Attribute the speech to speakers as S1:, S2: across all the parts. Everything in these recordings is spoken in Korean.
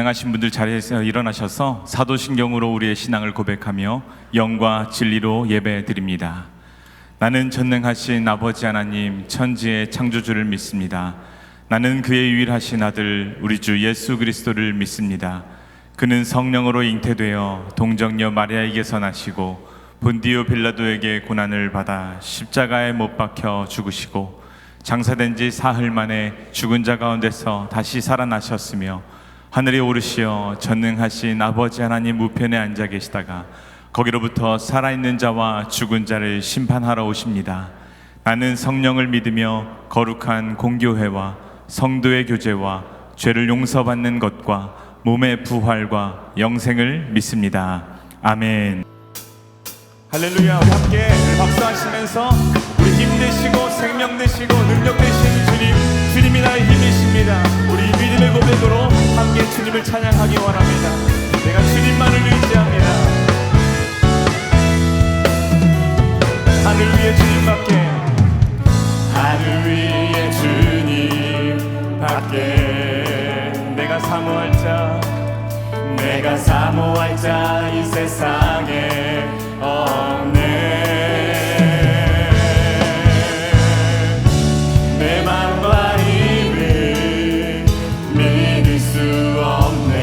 S1: 가능하신 분들 자리에서 일어나셔서 사도신경으로 우리의 신앙을 고백하며 영과 진리로 예배 드립니다. 나는 전능하신 아버지 하나님 천지의 창조주를 믿습니다. 나는 그의 유일하신 아들 우리 주 예수 그리스도를 믿습니다. 그는 성령으로 잉태되어 동정녀 마리아에게서 나시고 본디오 빌라도에게 고난을 받아 십자가에 못 박혀 죽으시고 장사된 지 사흘 만에 죽은 자 가운데서 다시 살아나셨으며 하늘에 오르시어 전능하신 아버지 하나님 우편에 앉아 계시다가 거기로부터 살아있는 자와 죽은 자를 심판하러 오십니다. 나는 성령을 믿으며 거룩한 공교회와 성도의 교제와 죄를 용서받는 것과 몸의 부활과 영생을 믿습니다. 아멘. 할렐루야. 우리 함께 박수하시면서 우리 힘 되시고 생명 되시고 능력 되시는 주님, 주님이 나의 힘이십니다. 우리 믿음의 고백으로 함께 주님을 찬양하기 원합니다. 내가 주님만을 의지합니다. 하늘 위에 주님밖에, 하늘 위에 주님밖에 내가 사모할 자, 내가 사모할 자 이 세상에 없네. 내 맘과 힘을 믿을 수 없네.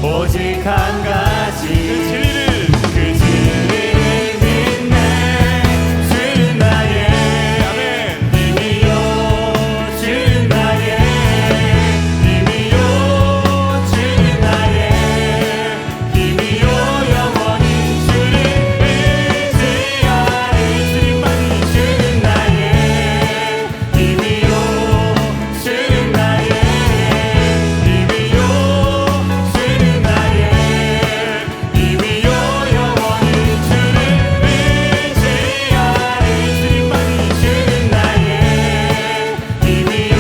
S1: 오직 한 가지 그 진리를 믿네. 주는 나의 힘이요, 주는 나의 힘이요, 주는 나의 힘이요. 영원히 주를 의지하리. 주님만이 주는 나의 힘이요, 주는 나의 힘이요, 주는 나의 힘이요. 영원히 주를 의지하리. 주님만이 주는 나의 힘이요,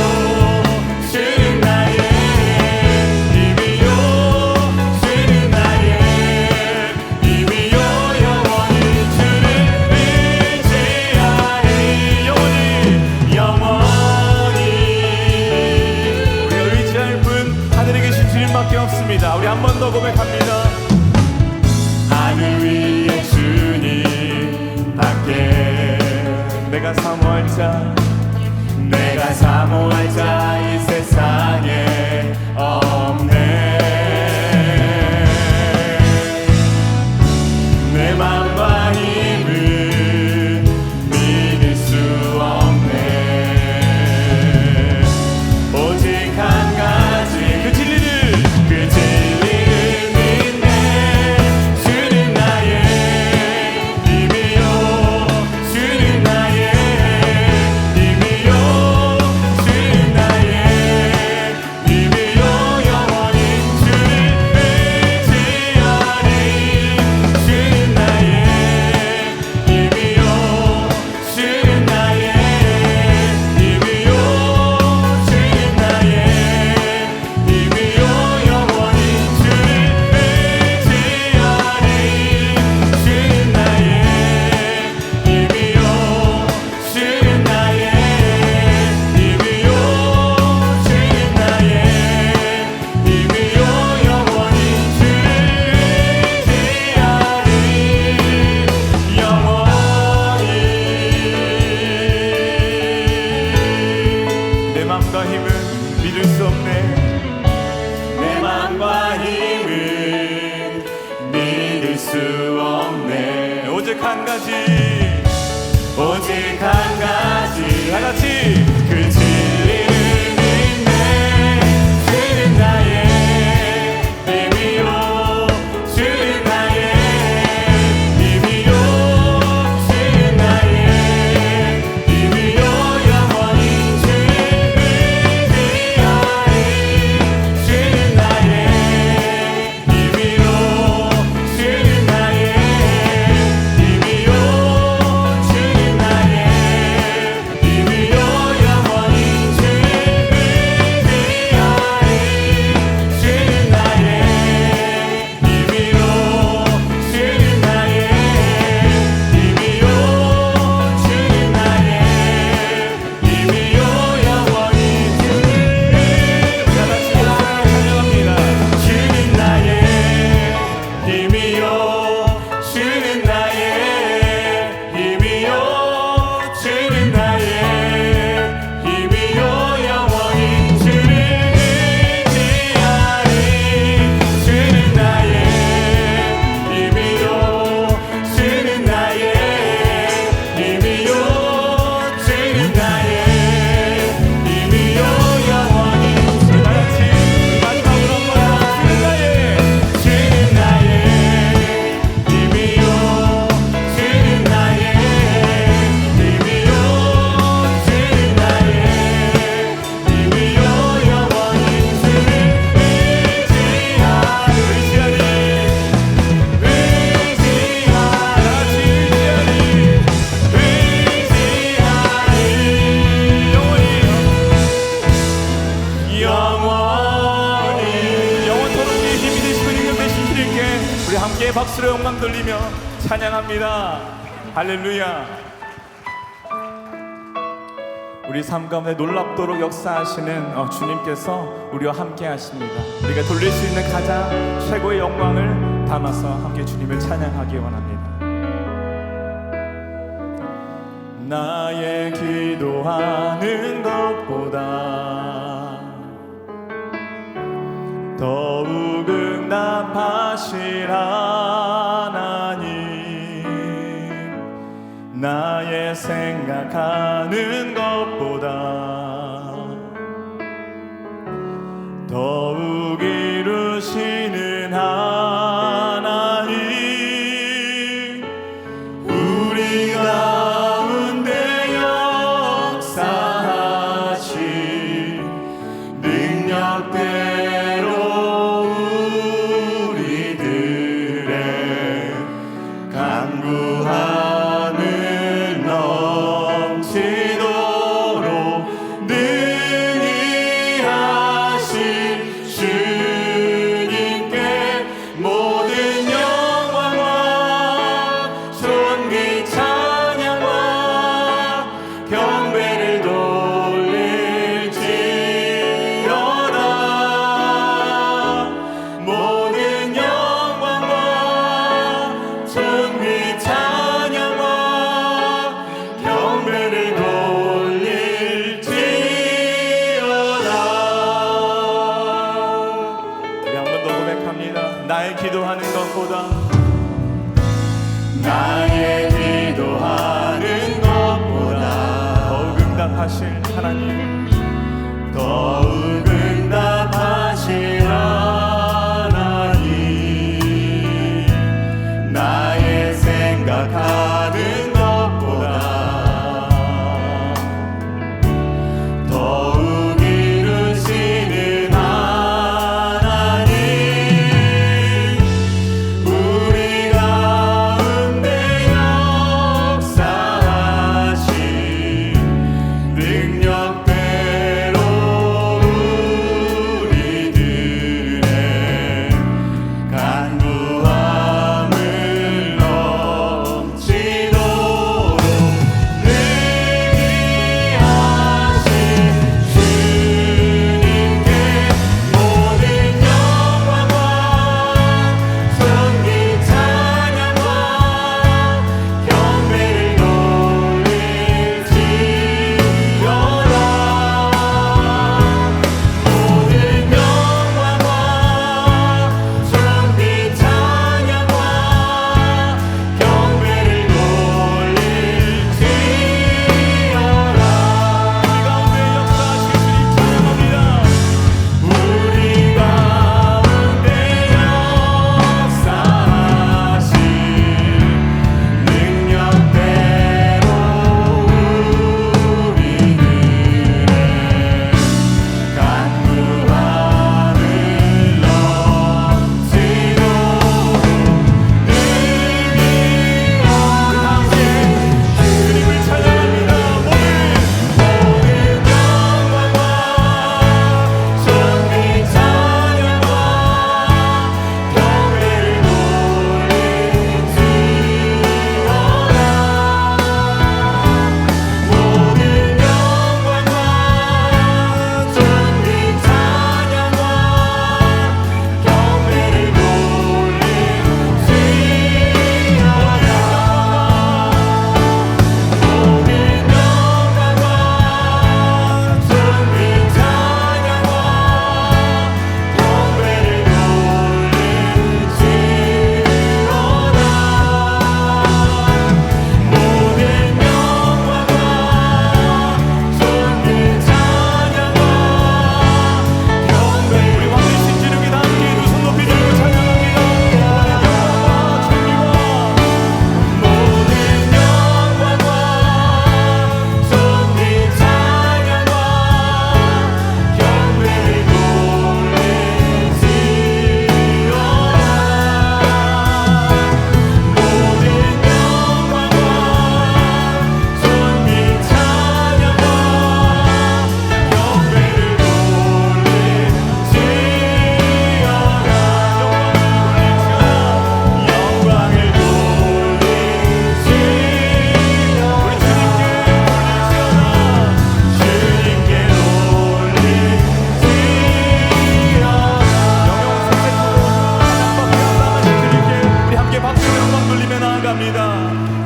S1: 주는 나의 힘이요, 주는 나의 힘이요. 영원히 주를 의지하리. 영원히 우리가 의지할 분 하늘에 계신 주님밖에 없습니다. 우리 한 번 더 고백합니다. 하늘 위에 주님밖에 내가 사모할 자, 내가 사모할 자 이 세상에 없네. 내 맘과 힘을 믿을 수 없네. 오직 한 가지 그 진리를 믿네. 주는 나의 힘이요, 주는 나의 힘이요, 주는 나의 힘이요. 영원히 주를 의지하리. 주는 나의 힘이요, 주는 나의 힘이요, 주는 나의 힘이요. 영원히 주를 의지하리. 주는 나의 힘이요, 주는 나의 힘이요, 주는 나의 힘이요. 영원히 주를 의지하리. 영원히 내 맘과 힘을 믿을 수 없네. 내 맘과 힘을 믿을 수 없네. 오직 한 가지, 오직 한 가지, 다 같이 그 진리를 믿네. 주는 나의 힘이요, 주는 나의 힘이요, 주는 나의 힘이요. 영원히 주를 의지하리. 주는 나의 힘이요, 주는 나의 힘이요, 주는 나의 힘이요. 영원히 함께 박수로 영광 돌리며 찬양합니다. 할렐루야. 우리 삶 가운데 놀랍도록 역사하시는 주님께서 우리와 함께 하십니다. 우리가 돌릴 수 있는 가장 최고의 영광을 담아서 함께 주님을 찬양하기 원합니다. 나의 기도하는 것보다 더욱 응답하실 하나님, 나의 생각하는 것보다 더욱 이루시는 하나님, 우리 가운데 역사하신 능력대로 우리들의 간구함을 넘치도록 능히 하신 주님께 모든 영광과 존귀 찬양과 경배를 돌릴지어다. 모든 영광과 존귀 찬양과 경배를 돌릴지어다. 우리 한 번 더 고백합니다. 나의 기도하는 것보다, 나의 기도하는 것보다 더욱 응답하실 하나님, 더욱 응답하실 하나님, 나의 생각하는 것보다 더욱 이루시는 하나님, 우리 가운데 역사하신 능력대로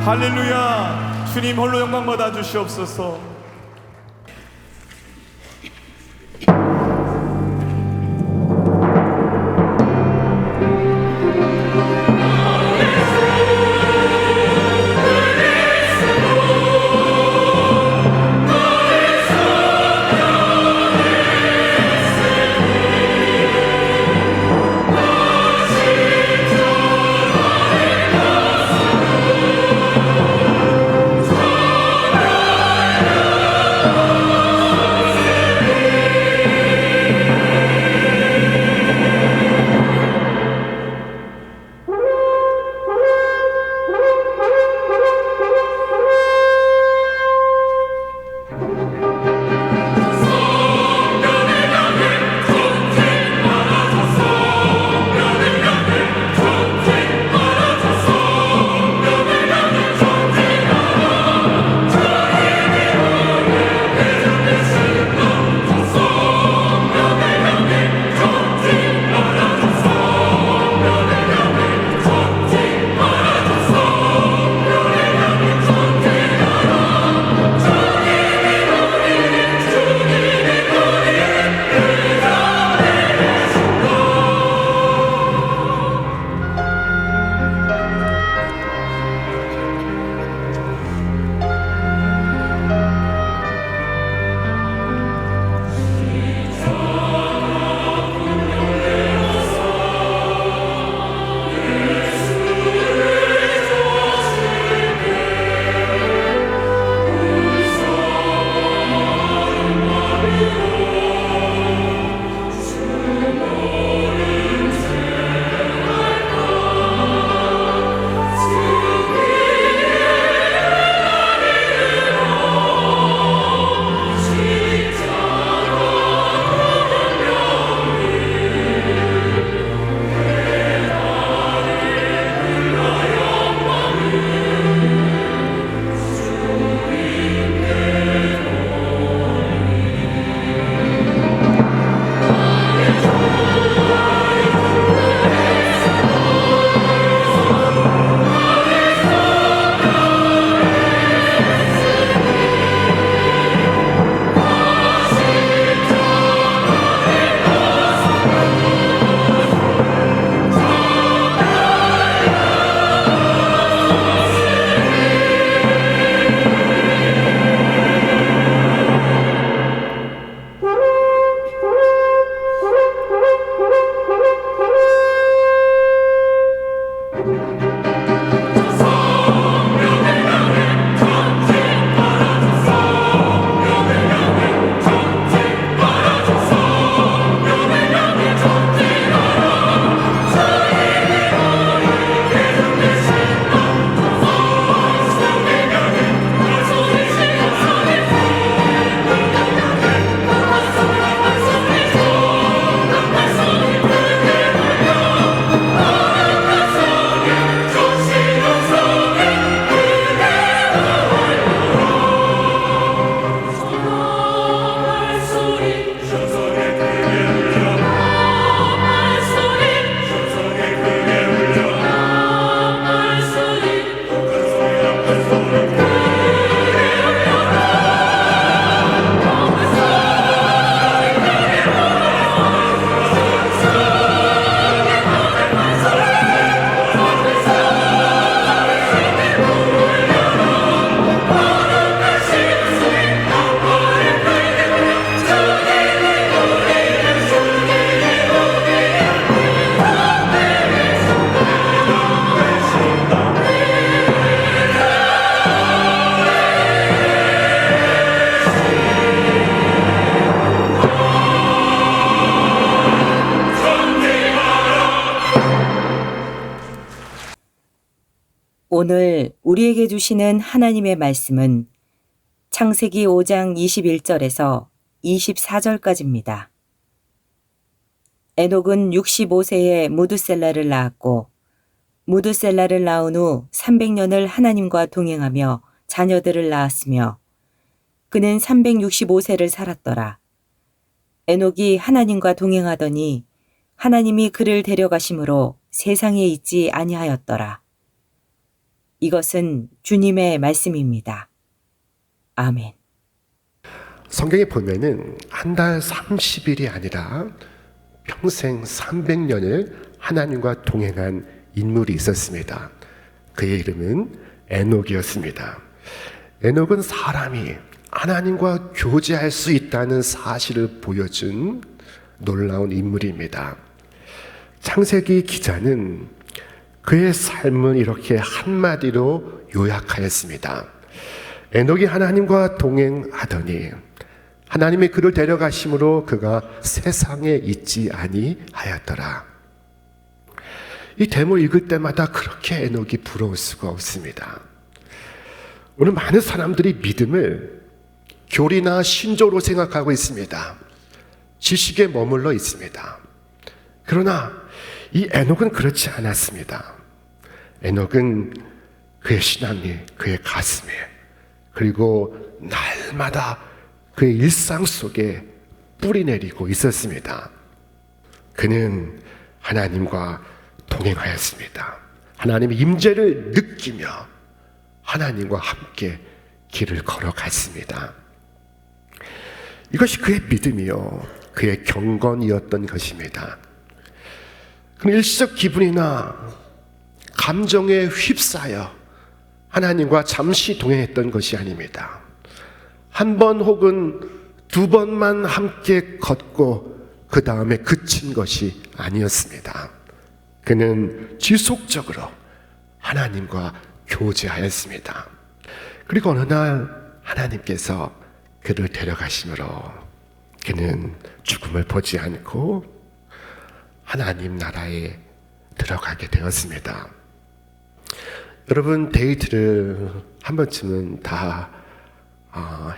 S1: 할렐루야. 주님 홀로 영광 받아 주시옵소서.
S2: 오늘 우리에게 주시는 하나님의 말씀은 창세기 5장 21절에서 24절까지입니다. 에녹은 65세에 무드셀라를 낳았고 무드셀라를 낳은 후 300년을 하나님과 동행하며 자녀들을 낳았으며 그는 365세를 살았더라. 에녹이 하나님과 동행하더니 하나님이 그를 데려가심으로 세상에 있지 아니하였더라. 이것은 주님의 말씀입니다. 아멘.
S3: 성경에 보면은 한 달 30일이 아니라 평생 300년을 하나님과 동행한 인물이 있었습니다. 그의 이름은 에녹이었습니다. 에녹은 사람이 하나님과 교제할 수 있다는 사실을 보여준 놀라운 인물입니다. 창세기 기자는 그의 삶을 이렇게 한마디로 요약하였습니다. 에녹이 하나님과 동행하더니 하나님이 그를 데려가심으로 그가 세상에 있지 아니하였더라. 이 대목을 읽을 때마다 그렇게 에녹이 부러울 수가 없습니다. 오늘 많은 사람들이 믿음을 교리나 신조로 생각하고 있습니다. 지식에 머물러 있습니다. 그러나 이 에녹은 그렇지 않았습니다. 에녹은 그의 신앙이 그의 가슴에, 그리고 날마다 그의 일상 속에 뿌리 내리고 있었습니다. 그는 하나님과 동행하였습니다. 하나님의 임재를 느끼며 하나님과 함께 길을 걸어갔습니다. 이것이 그의 믿음이요, 그의 경건이었던 것입니다. 그는 일시적 기분이나 감정에 휩싸여 하나님과 잠시 동행했던 것이 아닙니다. 한 번 혹은 두 번만 함께 걷고 그 다음에 그친 것이 아니었습니다. 그는 지속적으로 하나님과 교제하였습니다. 그리고 어느 날 하나님께서 그를 데려가심으로 그는 죽음을 보지 않고 하나님 나라에 들어가게 되었습니다. 여러분, 데이트를 한 번쯤은 다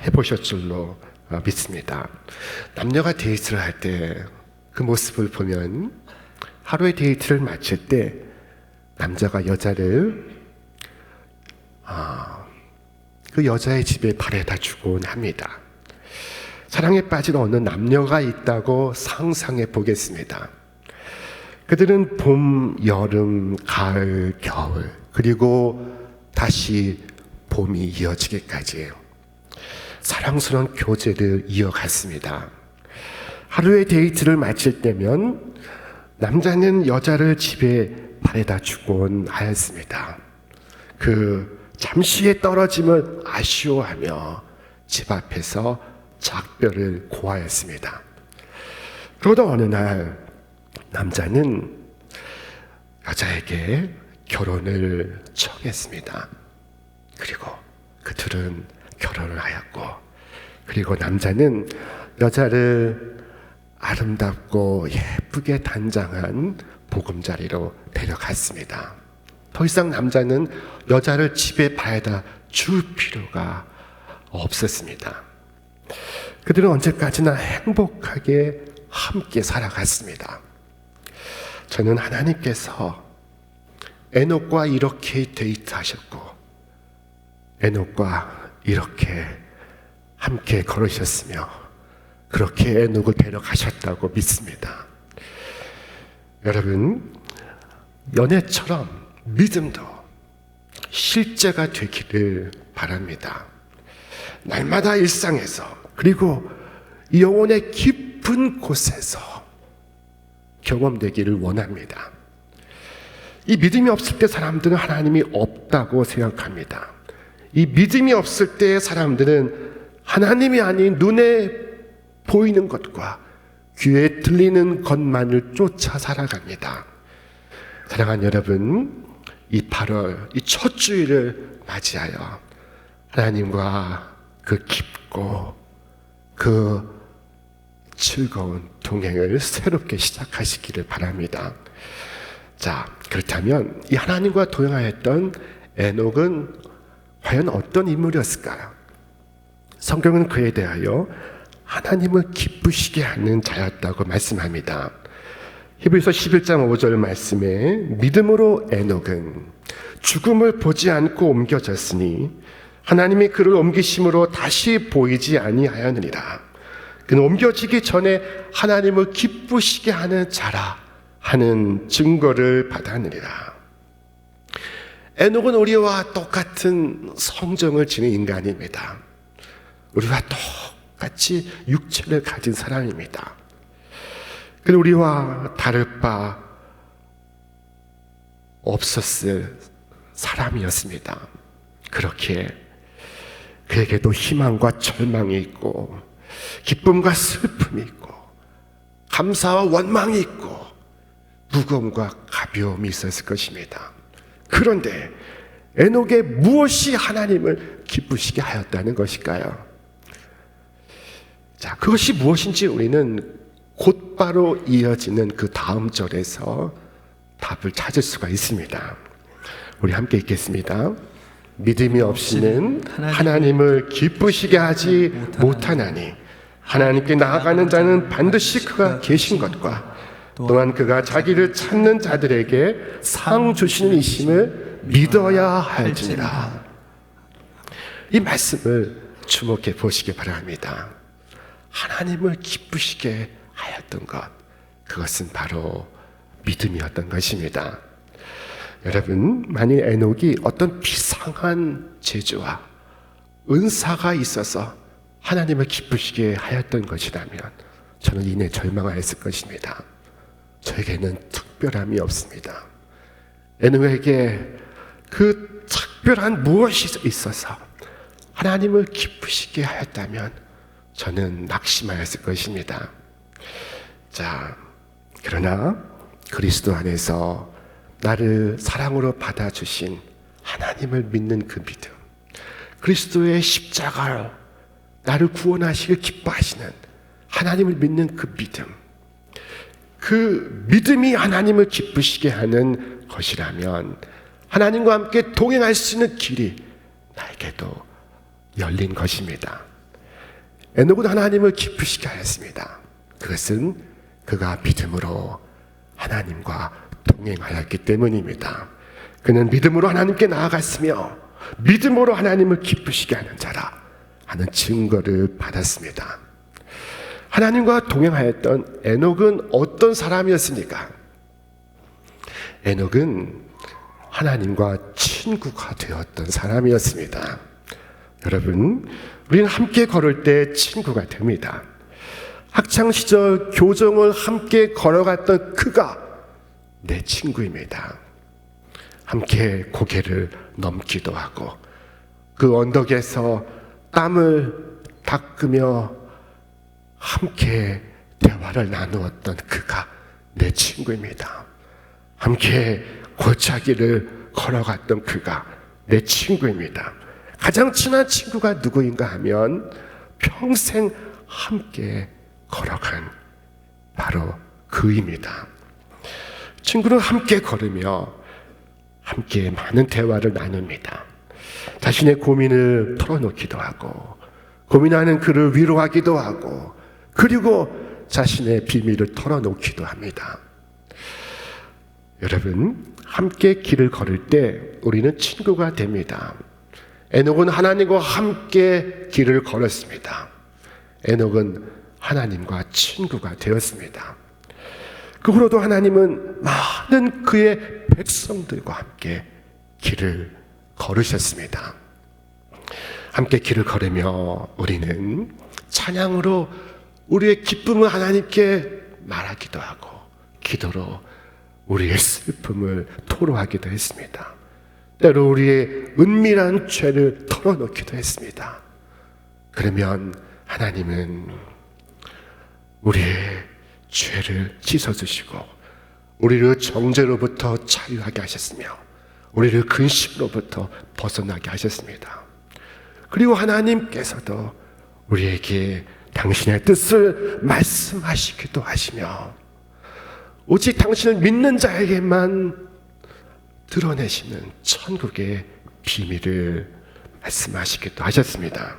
S3: 해보셨을 줄로 믿습니다. 남녀가 데이트를 할 때 그 모습을 보면 하루의 데이트를 마칠 때 남자가 여자를 그 여자의 집에 바래다 주곤 합니다. 사랑에 빠진 어느 남녀가 있다고 상상해 보겠습니다. 그들은 봄, 여름, 가을, 겨울, 그리고 다시 봄이 이어지기까지 사랑스러운 교제를 이어갔습니다. 하루의 데이트를 마칠 때면 남자는 여자를 집에 바래다 주곤 하였습니다. 그 잠시의 떨어짐을 아쉬워하며 집 앞에서 작별을 고하였습니다. 그러다 어느 날 남자는 여자에게 결혼을 청했습니다. 그리고 그들은 결혼을 하였고, 그리고 남자는 여자를 아름답고 예쁘게 단장한 보금자리로 데려갔습니다. 더 이상 남자는 여자를 집에 바래다 줄 필요가 없었습니다. 그들은 언제까지나 행복하게 함께 살아갔습니다. 저는 하나님께서 에녹과 이렇게 데이트하셨고 에녹과 이렇게 함께 걸으셨으며 그렇게 에녹을 데려가셨다고 믿습니다. 여러분, 연애처럼 믿음도 실제가 되기를 바랍니다. 날마다 일상에서, 그리고 영혼의 깊은 곳에서 경험되기를 원합니다. 이 믿음이 없을 때 사람들은 하나님이 없다고 생각합니다. 이 믿음이 없을 때 사람들은 하나님이 아닌 눈에 보이는 것과 귀에 들리는 것만을 쫓아 살아갑니다. 사랑하는 여러분, 이 8월, 이 첫 주일을 맞이하여 하나님과 그 깊고 그 즐거운 동행을 새롭게 시작하시기를 바랍니다. 자, 그렇다면 이 하나님과 동행하였던 에녹은 과연 어떤 인물이었을까요? 성경은 그에 대하여 하나님을 기쁘시게 하는 자였다고 말씀합니다. 히브리서 11장 5절 말씀에 믿음으로 에녹은 죽음을 보지 않고 옮겨졌으니 하나님이 그를 옮기심으로 다시 보이지 아니하였느니라. 그는 옮겨지기 전에 하나님을 기쁘시게 하는 자라 하는 증거를 받았느니라. 에녹은 우리와 똑같은 성정을 지닌 인간입니다. 우리와 똑같이 육체를 가진 사람입니다. 그런데 우리와 다를 바 없었을 사람이었습니다. 그렇게 그에게도 희망과 절망이 있고 기쁨과 슬픔이 있고 감사와 원망이 있고 무거움과 가벼움이 있었을 것입니다. 그런데 에녹의 무엇이 하나님을 기쁘시게 하였다는 것일까요? 자, 그것이 무엇인지 우리는 곧바로 이어지는 그 다음 절에서 답을 찾을 수가 있습니다. 우리 함께 읽겠습니다. 믿음이 없이는 하나님을 기쁘시게 하지 못하나니 하나님께 나아가는 자는 반드시 그가 계신 것과 또한 그가 자기를 찾는 자들에게 상 주시는 이심을 믿어야 할지니라. 이 말씀을 주목해 보시기 바랍니다. 하나님을 기쁘시게 하였던 것, 그것은 바로 믿음이었던 것입니다. 여러분, 만일 에녹이 어떤 비상한 재주와 은사가 있어서 하나님을 기쁘시게 하였던 것이라면 저는 이내 절망하였을 것입니다. 저에게는 특별함이 없습니다. 에녹에게 그 특별한 무엇이 있어서 하나님을 기쁘시게 하였다면 저는 낙심하였을 것입니다. 자, 그러나 그리스도 안에서 나를 사랑으로 받아주신 하나님을 믿는 그 믿음, 그리스도의 십자가로 나를 구원하시길 기뻐하시는 하나님을 믿는 그 믿음, 그 믿음이 하나님을 기쁘시게 하는 것이라면 하나님과 함께 동행할 수 있는 길이 나에게도 열린 것입니다. 에녹은 하나님을 기쁘시게 하였습니다. 그것은 그가 믿음으로 하나님과 동행하였기 때문입니다. 그는 믿음으로 하나님께 나아갔으며 믿음으로 하나님을 기쁘시게 하는 자라 하는 증거를 받았습니다. 하나님과 동행하였던 에녹은 어떤 사람이었습니까? 에녹은 하나님과 친구가 되었던 사람이었습니다. 여러분, 우리는 함께 걸을 때 친구가 됩니다. 학창시절 교정을 함께 걸어갔던 그가 내 친구입니다. 함께 고개를 넘기도 하고 그 언덕에서 땀을 닦으며 함께 대화를 나누었던 그가 내 친구입니다. 함께 골짜기를 걸어갔던 그가 내 친구입니다. 가장 친한 친구가 누구인가 하면 평생 함께 걸어간 바로 그입니다. 친구는 함께 걸으며 함께 많은 대화를 나눕니다. 자신의 고민을 털어놓기도 하고 고민하는 그를 위로하기도 하고 그리고 자신의 비밀을 털어놓기도 합니다. 여러분, 함께 길을 걸을 때 우리는 친구가 됩니다. 에녹은 하나님과 함께 길을 걸었습니다. 에녹은 하나님과 친구가 되었습니다. 그 후로도 하나님은 많은 그의 백성들과 함께 길을 걸으셨습니다. 함께 길을 걸으며 우리는 찬양으로 우리의 기쁨을 하나님께 말하기도 하고 기도로 우리의 슬픔을 토로하기도 했습니다. 때로 우리의 은밀한 죄를 털어놓기도 했습니다. 그러면 하나님은 우리의 죄를 씻어주시고 우리를 정죄로부터 자유하게 하셨으며 우리를 근심으로부터 벗어나게 하셨습니다. 그리고 하나님께서도 우리에게 당신의 뜻을 말씀하시기도 하시며 오직 당신을 믿는 자에게만 드러내시는 천국의 비밀을 말씀하시기도 하셨습니다.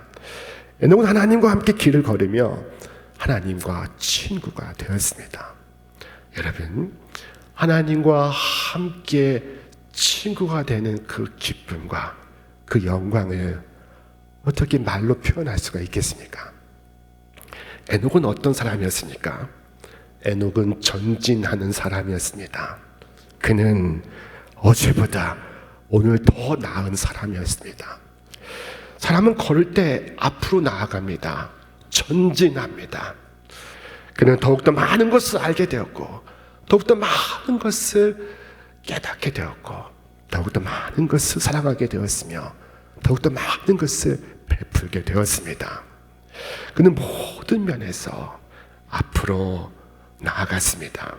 S3: 에녹은 하나님과 함께 길을 걸으며 하나님과 친구가 되었습니다. 여러분, 하나님과 함께 친구가 되는 그 기쁨과 그 영광을 어떻게 말로 표현할 수가 있겠습니까? 에녹은 어떤 사람이었습니까? 에녹은 전진하는 사람이었습니다. 그는 어제보다 오늘 더 나은 사람이었습니다. 사람은 걸을 때 앞으로 나아갑니다. 전진합니다. 그는 더욱더 많은 것을 알게 되었고, 더욱더 많은 것을 깨닫게 되었고, 더욱더 많은 것을 사랑하게 되었으며, 더욱더 많은 것을 베풀게 되었습니다. 그는 모든 면에서 앞으로 나아갔습니다.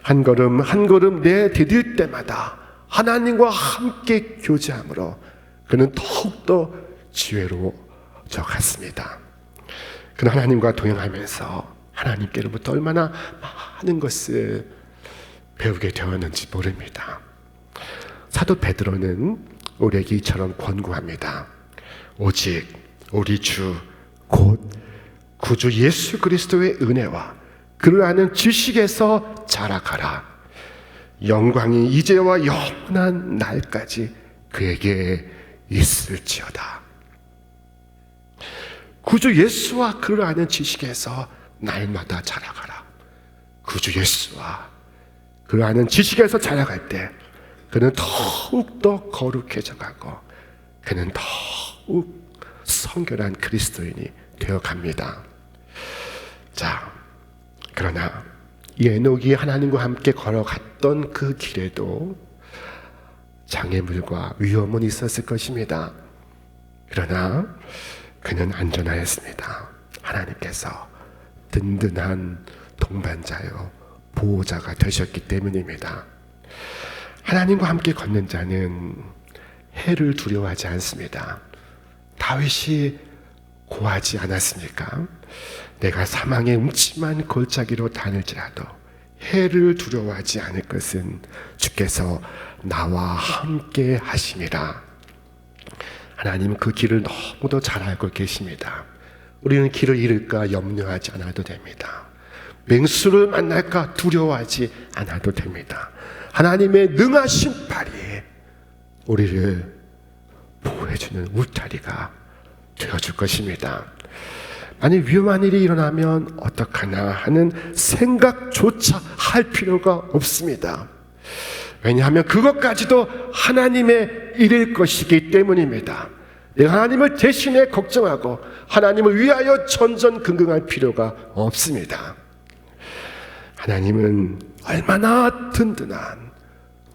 S3: 한 걸음 한 걸음 내디딜 때마다 하나님과 함께 교제함으로 그는 더욱더 지혜로워져 갔습니다. 그는 하나님과 동행하면서 하나님께로부터 얼마나 많은 것을 배우게 되었는지 모릅니다. 사도 베드로는 우리에게 이처럼 권고합니다. 오직 우리 주 곧 구주 예수 그리스도의 은혜와 그를 아는 지식에서 자라가라. 영광이 이제와 영원한 날까지 그에게 있을지어다. 구주 예수와 그를 아는 지식에서 날마다 자라가라. 구주 예수와 그를 아는 지식에서 자라갈 때 그는 더욱더 거룩해져 가고 그는 더욱 성결한 그리스도인이 되어갑니다. 자, 그러나 이 에녹이 하나님과 함께 걸어갔던 그 길에도 장애물과 위험은 있었을 것입니다. 그러나 그는 안전하였습니다. 하나님께서 든든한 동반자요 보호자가 되셨기 때문입니다. 하나님과 함께 걷는 자는 해를 두려워하지 않습니다. 다윗이 고하지 않았습니까? 내가 사망의 음침한 골짜기로 다닐지라도 해를 두려워하지 않을 것은 주께서 나와 함께 하심이라. 하나님은 그 길을 너무도 잘 알고 계십니다. 우리는 길을 잃을까 염려하지 않아도 됩니다. 맹수를 만날까 두려워하지 않아도 됩니다. 하나님의 능하신 팔이 우리를 보호해주는 울타리가 되어줄 것입니다. 만약 위험한 일이 일어나면 어떡하나 하는 생각조차 할 필요가 없습니다. 왜냐하면 그것까지도 하나님의 일일 것이기 때문입니다. 내가 하나님을 대신해 걱정하고 하나님을 위하여 전전긍긍할 필요가 없습니다. 하나님은 얼마나 든든한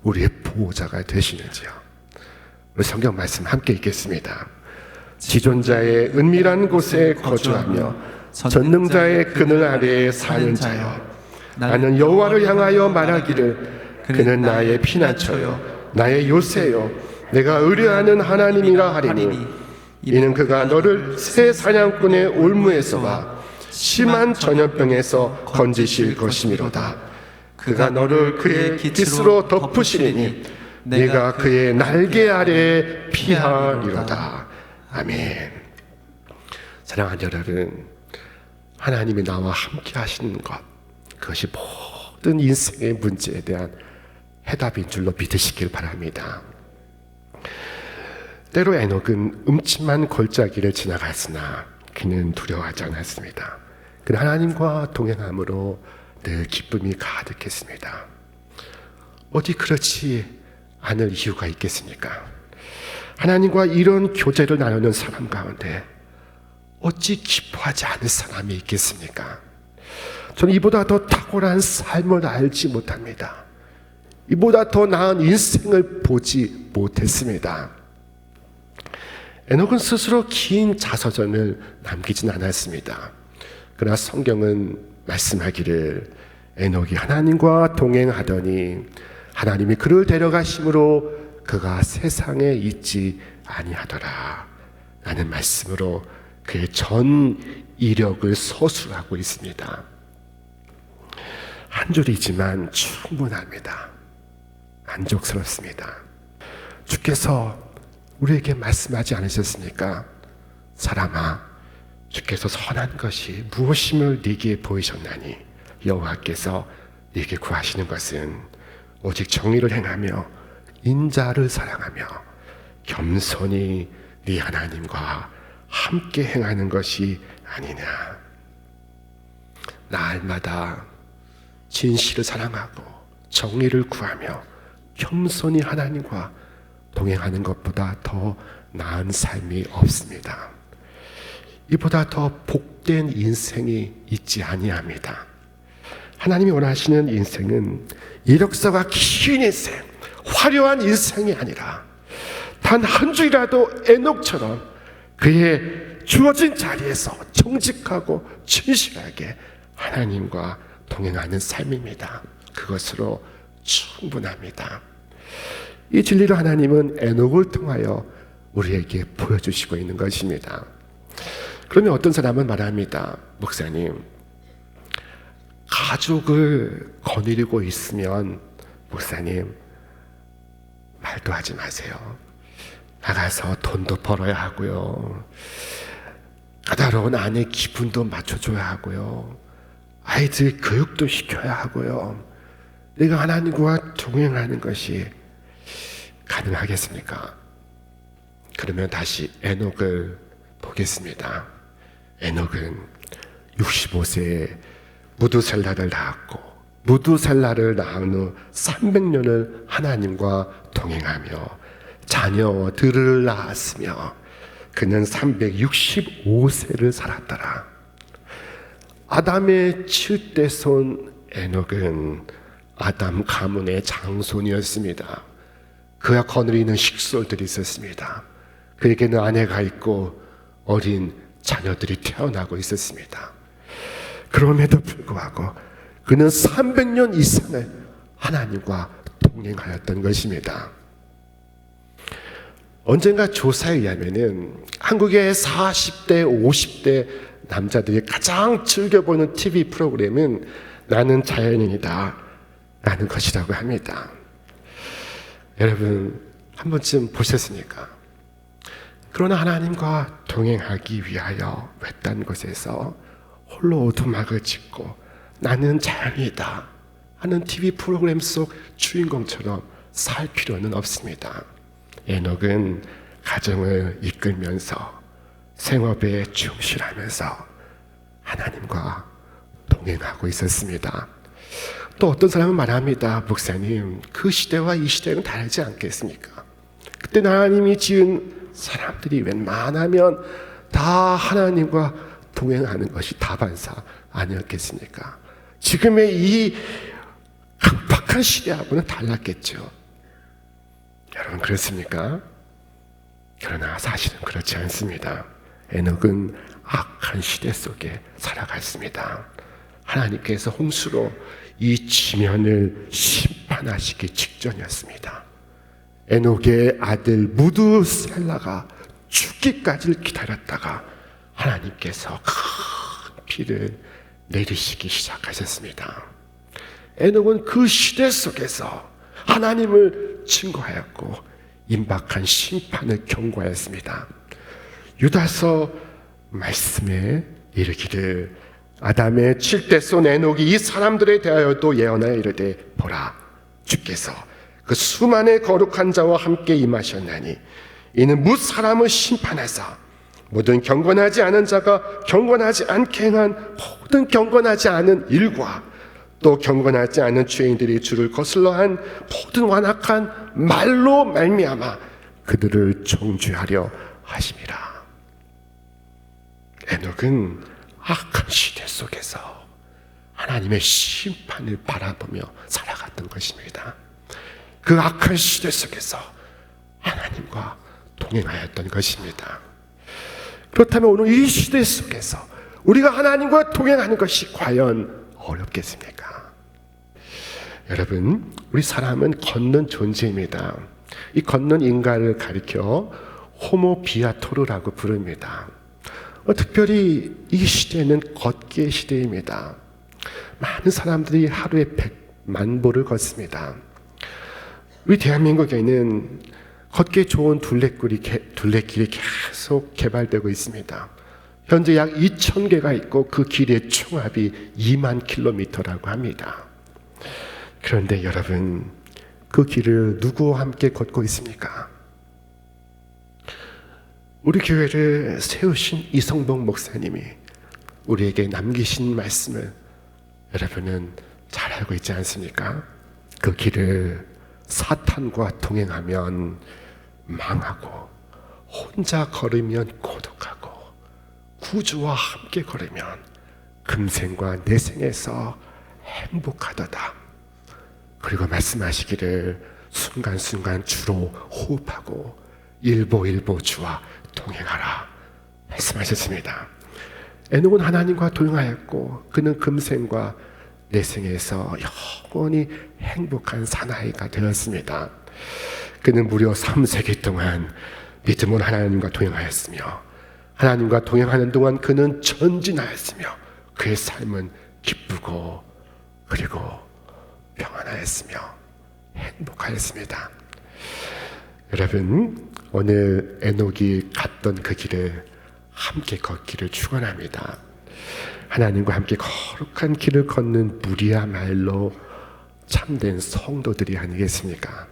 S3: 우리의 보호자가 되시는지요. 우리 성경 말씀 함께 읽겠습니다. 지존자의 은밀한 곳에 거주하며 전능자의 그늘 아래에 사는 자여, 나는 여호와를 향하여 말하기를 그는 나의 피난처요 나의 요새요 내가 의뢰하는 하나님이라 하리니 이는 그가 너를 새 사냥꾼의 올무에서와 심한 전염병에서 건지실 것이미로다. 그가 너를 그의 깃으로 덮으시리니 내가 그의 날개 아래에 피하리로다. 아멘. 사랑하는 여러분, 하나님이 나와 함께 하시는 것, 그것이 모든 인생의 문제에 대한 해답인 줄로 믿으시길 바랍니다. 때로 에녹은 음침한 골짜기를 지나갔으나 그는 두려워하지 않았습니다. 그는 하나님과 동행함으로 늘 기쁨이 가득했습니다. 어디 그렇지 않을 이유가 있겠습니까? 하나님과 이런 교제를 나누는 사람 가운데 어찌 기뻐하지 않을 사람이 있겠습니까? 저는 이보다 더 탁월한 삶을 알지 못합니다. 이보다 더 나은 인생을 보지 못했습니다. 에녹은 스스로 긴 자서전을 남기진 않았습니다. 그러나 성경은 말씀하기를 에녹이 하나님과 동행하더니 하나님이 그를 데려가심으로 그가 세상에 있지 아니하더라 라는 말씀으로 그의 전 이력을 서술하고 있습니다. 한 줄이지만 충분합니다. 만족스럽습니다. 주께서 우리에게 말씀하지 않으셨습니까? 사람아, 주께서 선한 것이 무엇임을 네게 보이셨나니 여호와께서 네게 구하시는 것은 오직 정의를 행하며 인자를 사랑하며 겸손히 네 하나님과 함께 행하는 것이 아니냐. 날마다 진실을 사랑하고 정의를 구하며 겸손히 하나님과 동행하는 것보다 더 나은 삶이 없습니다. 이보다 더 복된 인생이 있지 아니합니다. 하나님이 원하시는 인생은 이력서가 긴 인생, 화려한 인생이 아니라 단 한 주이라도 에녹처럼 그의 주어진 자리에서 정직하고 진실하게 하나님과 동행하는 삶입니다. 그것으로 충분합니다. 이 진리를 하나님은 에녹을 통하여 우리에게 보여주시고 있는 것입니다. 그러면 어떤 사람은 말합니다. 목사님, 가족을 거느리고 있으면 목사님 말도 하지 마세요. 나가서 돈도 벌어야 하고요. 까다로운 아내 기분도 맞춰줘야 하고요. 아이들 교육도 시켜야 하고요. 내가 하나님과 동행하는 것이 가능하겠습니까? 그러면 다시 에녹을 보겠습니다. 에녹은 65세에 무두셀라를 낳았고 무두셀라를 낳은 후 300년을 하나님과 동행하며 자녀들을 낳았으며 그는 365세를 살았더라. 아담의 7대 손 에녹은 아담 가문의 장손이었습니다. 그가 거느리는 식솔들이 있었습니다. 그에게는 아내가 있고 어린 자녀들이 태어나고 있었습니다. 그럼에도 불구하고 그는 300년 이상을 하나님과 동행하였던 것입니다. 언젠가 조사에 의하면은 한국의 40대, 50대 남자들이 가장 즐겨보는 TV 프로그램은 나는 자연인이다 라는 것이라고 합니다. 여러분 한 번쯤 보셨습니까? 그러나 하나님과 동행하기 위하여 외딴 곳에서 홀로 오두막을 짓고 나는 자연이다 하는 TV 프로그램 속 주인공처럼 살 필요는 없습니다. 에녹은 가정을 이끌면서 생업에 충실하면서 하나님과 동행하고 있었습니다. 또 어떤 사람은 말합니다. 목사님, 그 시대와 이 시대는 다르지 않겠습니까? 그때 하나님이 지은 사람들이 웬만하면 다 하나님과 동행하는 것이 다반사 아니었겠습니까? 지금의 이 강팍한 시대하고는 달랐겠죠. 여러분 그렇습니까? 그러나 사실은 그렇지 않습니다. 에녹은 악한 시대 속에 살아갔습니다. 하나님께서 홍수로 이 지면을 심판하시기 직전이었습니다. 에녹의 아들 무두셀라가 죽기까지를 기다렸다가 하나님께서 큰 비를 내리시기 시작하셨습니다. 에녹은 그 시대 속에서 하나님을 증거하였고 임박한 심판을 경고하였습니다. 유다서 말씀에 이르기를 아담의 7대 손 에녹이 이 사람들에 대하여도 예언하여 이르되 보라 주께서 그 수많은 거룩한 자와 함께 임하셨나니 이는 무 사람을 심판하사 모든 경건하지 않은 자가 경건하지 않게 행한 모든 경건하지 않은 일과 또 경건하지 않은 죄인들이 주를 거슬러한 모든 완악한 말로 말미암아 그들을 정죄하려 하심이라. 에녹은 악한 시대 속에서 하나님의 심판을 바라보며 살아갔던 것입니다. 그 악한 시대 속에서 하나님과 동행하였던 것입니다. 그렇다면 오늘 이 시대 속에서 우리가 하나님과 동행하는 것이 과연 어렵겠습니까? 여러분, 우리 사람은 걷는 존재입니다. 이 걷는 인간을 가리켜 호모 비아토르라고 부릅니다. 특별히 이 시대는 걷기의 시대입니다. 많은 사람들이 하루에 100만 보를 걷습니다. 우리 대한민국에는 걷기 좋은 둘레길이 계속 개발되고 있습니다. 현재 약 2,000개가 있고 그 길의 총합이 2만 킬로미터라고 합니다. 그런데 여러분, 그 길을 누구와 함께 걷고 있습니까? 우리 교회를 세우신 이성복 목사님이 우리에게 남기신 말씀을 여러분은 잘 알고 있지 않습니까? 그 길을 사탄과 동행하면 망하고 혼자 걸으면 고독하고 구주와 함께 걸으면 금생과 내생에서 행복하도다. 그리고 말씀하시기를 순간순간 주로 호흡하고 일보일보 주와 동행하라 말씀하셨습니다. 에녹은 하나님과 동행하였고 그는 금생과 내생에서 영원히 행복한 사나이가 되었습니다. 그는 무려 3세기 동안 믿음으로 하나님과 동행하였으며 하나님과 동행하는 동안 그는 전진하였으며 그의 삶은 기쁘고 그리고 평안하였으며 행복하였습니다. 여러분, 오늘 에녹이 갔던 그 길을 함께 걷기를 축원합니다. 하나님과 함께 거룩한 길을 걷는 무리야말로 참된 성도들이 아니겠습니까?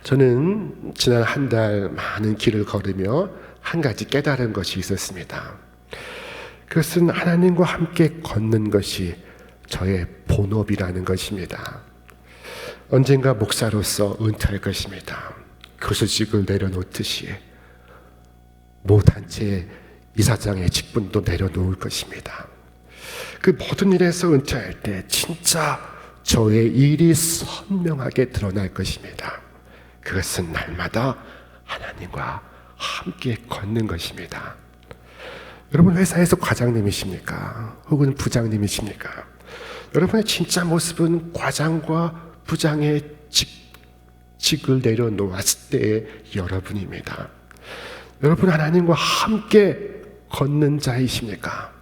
S3: 저는 지난 한 달 많은 길을 걸으며 한 가지 깨달은 것이 있었습니다. 그것은 하나님과 함께 걷는 것이 저의 본업이라는 것입니다. 언젠가 목사로서 은퇴할 것입니다. 교수직을 내려놓듯이 모 단체 이사장의 직분도 내려놓을 것입니다. 그 모든 일에서 은퇴할 때 진짜 저의 일이 선명하게 드러날 것입니다. 그것은 날마다 하나님과 함께 걷는 것입니다. 여러분 회사에서 과장님이십니까? 혹은 부장님이십니까? 여러분의 진짜 모습은 과장과 부장의 직을 내려놓았을 때의 여러분입니다. 여러분 하나님과 함께 걷는 자이십니까?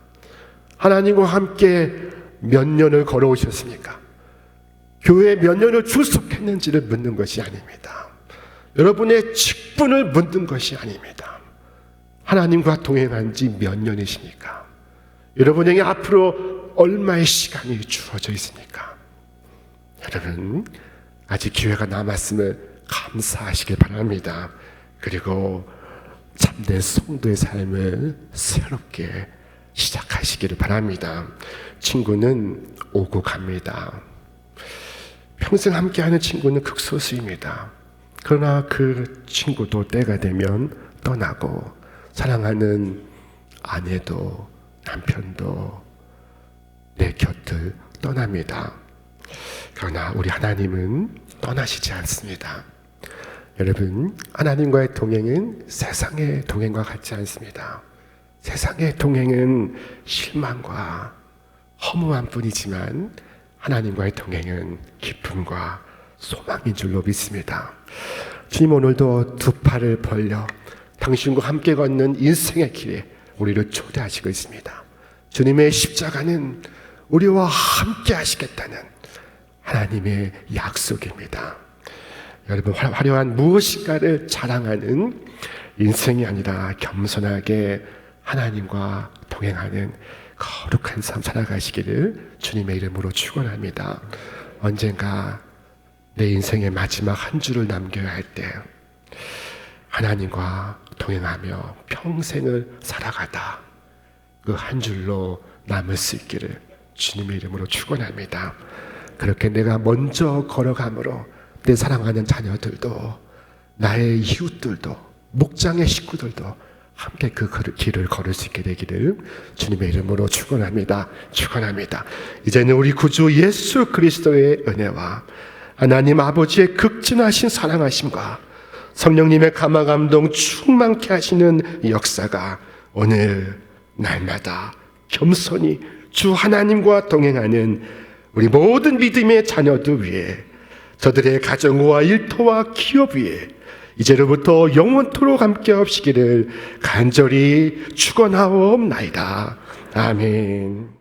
S3: 하나님과 함께 몇 년을 걸어오셨습니까? 교회에 몇 년을 출석했는지를 묻는 것이 아닙니다. 여러분의 직분을 묻는 것이 아닙니다. 하나님과 동행한 지 몇 년이십니까? 여러분에게 앞으로 얼마의 시간이 주어져 있습니까? 여러분 아직 기회가 남았음을 감사하시길 바랍니다. 그리고 참된 성도의 삶을 새롭게 시작하시기를 바랍니다. 친구는 오고 갑니다. 평생 함께하는 친구는 극소수입니다. 그러나 그 친구도 때가 되면 떠나고 사랑하는 아내도 남편도 내 곁을 떠납니다. 그러나 우리 하나님은 떠나시지 않습니다. 여러분, 하나님과의 동행은 세상의 동행과 같지 않습니다. 세상의 동행은 실망과 허무한 뿐이지만 하나님과의 동행은 기쁨과 소망인 줄로 믿습니다. 주님 오늘도 두 팔을 벌려 당신과 함께 걷는 인생의 길에 우리를 초대하시고 있습니다. 주님의 십자가는 우리와 함께 하시겠다는 하나님의 약속입니다. 여러분 화려한 무엇인가를 자랑하는 인생이 아니라 겸손하게 하나님과 동행하는 거룩한 삶 살아가시기를 주님의 이름으로 축원합니다. 언젠가 내 인생의 마지막 한 주를 남겨야 할 때 하나님과 동행하며 평생을 살아가다 그 한 줄로 남을 수 있기를 주님의 이름으로 축원합니다. 그렇게 내가 먼저 걸어감으로 내 사랑하는 자녀들도 나의 이웃들도 목장의 식구들도 함께 그 길을 걸을 수 있게 되기를 주님의 이름으로 축원합니다. 축원합니다. 이제는 우리 구주 예수 그리스도의 은혜와 하나님 아버지의 극진하신 사랑하심과 성령님의 감화감동 충만케 하시는 역사가 오늘 날마다 겸손히 주 하나님과 동행하는 우리 모든 믿음의 자녀들 위해 저들의 가정과 일터와 기업 위에 이제로부터 영원토록 함께 하시기를 간절히 축원하옵나이다. 아멘.